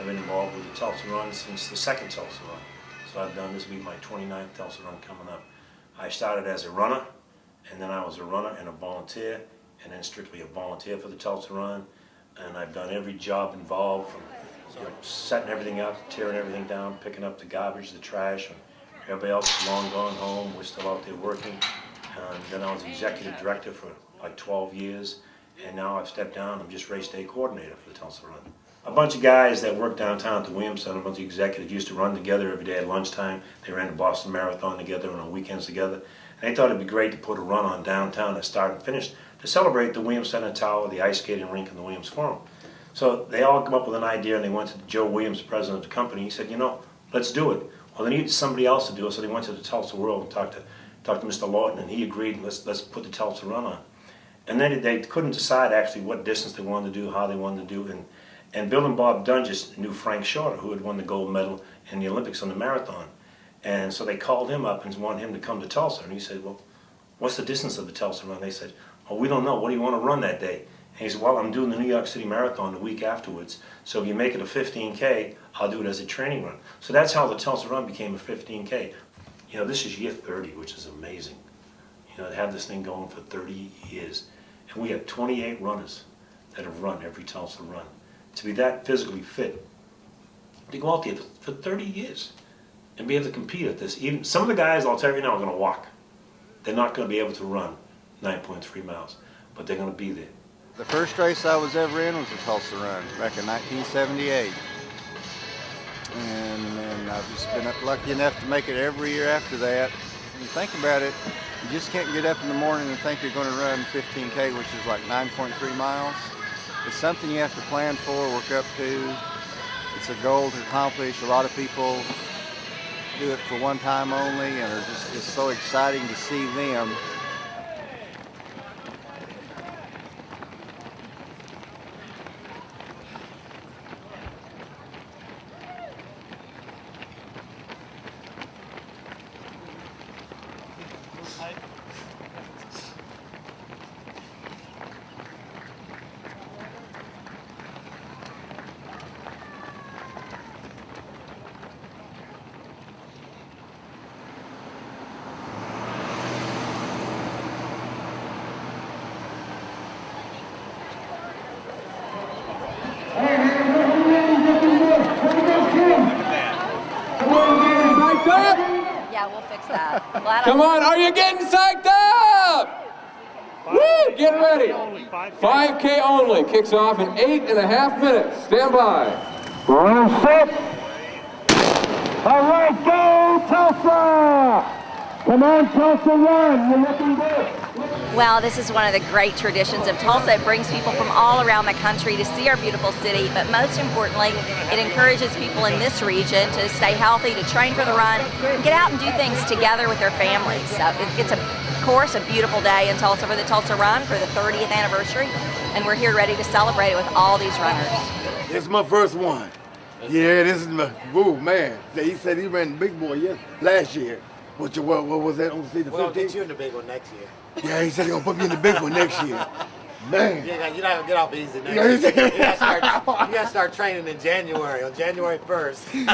I've been involved with the Tulsa Run since the second Tulsa Run. So I've done, this will be my 29th Tulsa Run coming up. I started as a runner, and then I was a runner and a volunteer, and then strictly a volunteer for the Tulsa Run. And I've done every job involved, from setting everything up, tearing everything down, picking up the garbage, the trash, and everybody else is long gone home. We're still out there working. And then I was executive director for like 12 years, and now I've stepped down. I'm just race day coordinator for the Tulsa Run. A bunch of guys that work downtown at the Williams Center, a bunch of executives, used to run together every day at lunchtime. They ran the Boston Marathon together and on weekends together. And they thought it'd be great to put a run on downtown that started and finished to celebrate the Williams Center Tower, the ice skating rink, and the Williams Forum. So they all come up with an idea, and they went to Joe Williams, the president of the company. He said, you know, let's do it. Well, they needed somebody else to do it, so they went to the Tulsa World and talked to Mr. Lawton, and he agreed, let's put the Tulsa Run on. And then they couldn't decide actually what distance they wanted to do, how they wanted to do it. And Bill and Bob Dunges knew Frank Shorter, who had won the gold medal in the Olympics on the marathon. And so they called him up and wanted him to come to Tulsa. And he said, well, what's the distance of the Tulsa Run? They said, oh, we don't know. What do you want to run that day? And he said, well, I'm doing the New York City Marathon the week afterwards. So if you make it a 15K, I'll do it as a training run. So that's how the Tulsa Run became a 15K. You know, this is year 30, which is amazing. You know, to have this thing going for 30 years. And we have 28 runners that have run every Tulsa Run. To be that physically fit, to go out there for 30 years and be able to compete at this. Even some of the guys, I'll tell you right now, are going to walk. They're not going to be able to run 9.3 miles, but they're going to be there. The first race I was ever in was the Tulsa Run back in 1978. And I've just been lucky enough to make it every year after that. When you think about it, you just can't get up in the morning and think you're going to run 15K, which is like 9.3 miles. It's something you have to plan for, work up to. It's a goal to accomplish. A lot of people do it for one time only, and it's so exciting to see them. Yeah, we'll fix that. Come on, are you getting psyched up? Woo, get ready. 5K only, kicks off in 8.5 minutes. Stand by. We're set. All right, go Tulsa! Come on, Tulsa Run, you're looking good. Well, this is one of the great traditions of Tulsa. It brings people from all around the country to see our beautiful city, but most importantly, it encourages people in this region to stay healthy, to train for the run, and get out and do things together with their families. So it's, of course, a beautiful day in Tulsa for the Tulsa Run for the 30th anniversary, and we're here ready to celebrate it with all these runners. This is my first one. Yeah, this is my, woo, man. He said he ran the big boy last year. What was that on the 15th? We'll get you in the big one next year. Yeah, he said he's going to put me in the big one next year. Man. You're not going to get off easy next year. You got to start training in January, on January 1st.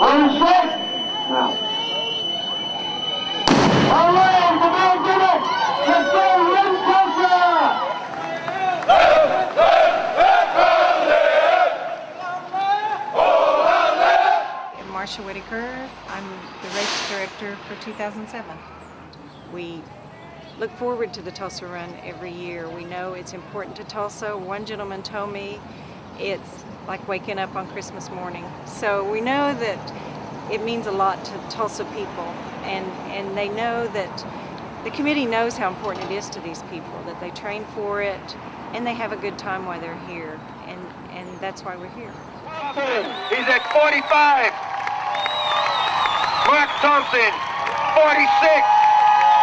Are you set? Now. All right, come on, get it! Let's go, run Tulsa! Marsha Whitaker. I'm the race director for 2007. We look forward to the Tulsa Run every year. We know it's important to Tulsa. One gentleman told me it's like waking up on Christmas morning. So we know that it means a lot to Tulsa people, and they know that the committee knows how important it is to these people, that they train for it and they have a good time while they're here, and that's why we're here. He's at 45. Mark Thompson, 46,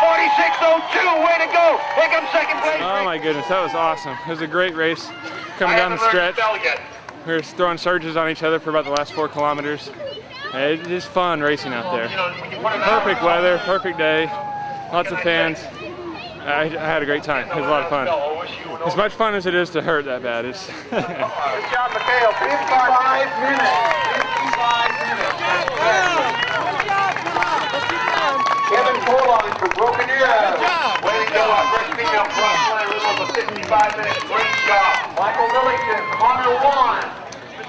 46.02, way to go. Here comes second place. Oh my goodness, that was awesome. It was a great race coming down the stretch. We were throwing surges on each other for about the last 4 kilometers. It's just fun racing out there. Perfect weather, perfect day, lots of fans. I had a great time. It was a lot of fun. As much fun as it is to hurt that bad. It's Good job, Mikhail. 55 minutes. 55 minutes. Kevin Colon for Broken Arrow. Way to go. Our first female cross line rhythm of a 55-minute. Great job. Michael Millington, Connor Wan.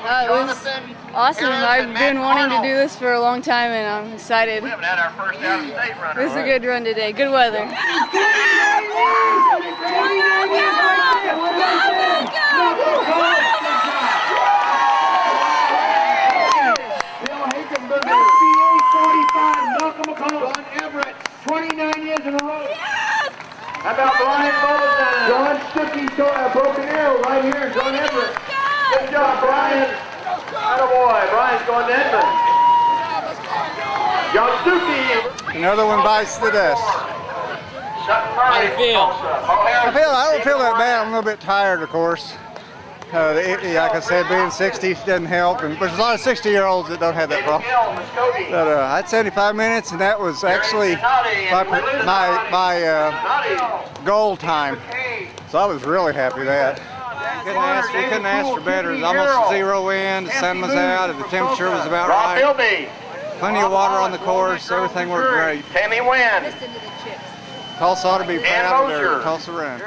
It was awesome. I've been wanting to do this for a long time, and I'm excited. We haven't had our first out-of-state runner. It was a good run today. Good weather. John Everett, 29 years in a row. Yes! How about Brian Mulligan? John Stuckey, Broken Arrow right here, John Everett. Good job, Brian. Attaboy, Brian's going to Edmond. John Stuckey. Another one bites the dust. How do you feel? I don't feel that bad. I'm a little bit tired, of course. Like I said, being 60 doesn't help, and there's a lot of 60-year-olds that don't have that problem. But I had 75 minutes, and that was actually my goal time. So I was really happy with that. We couldn't ask for better. It was almost 0 wind, the sun was out, and the temperature was about right. Plenty of water on the course, everything worked great. Tammy Wynn. Tulsa ought to be proud of their Tulsa Run.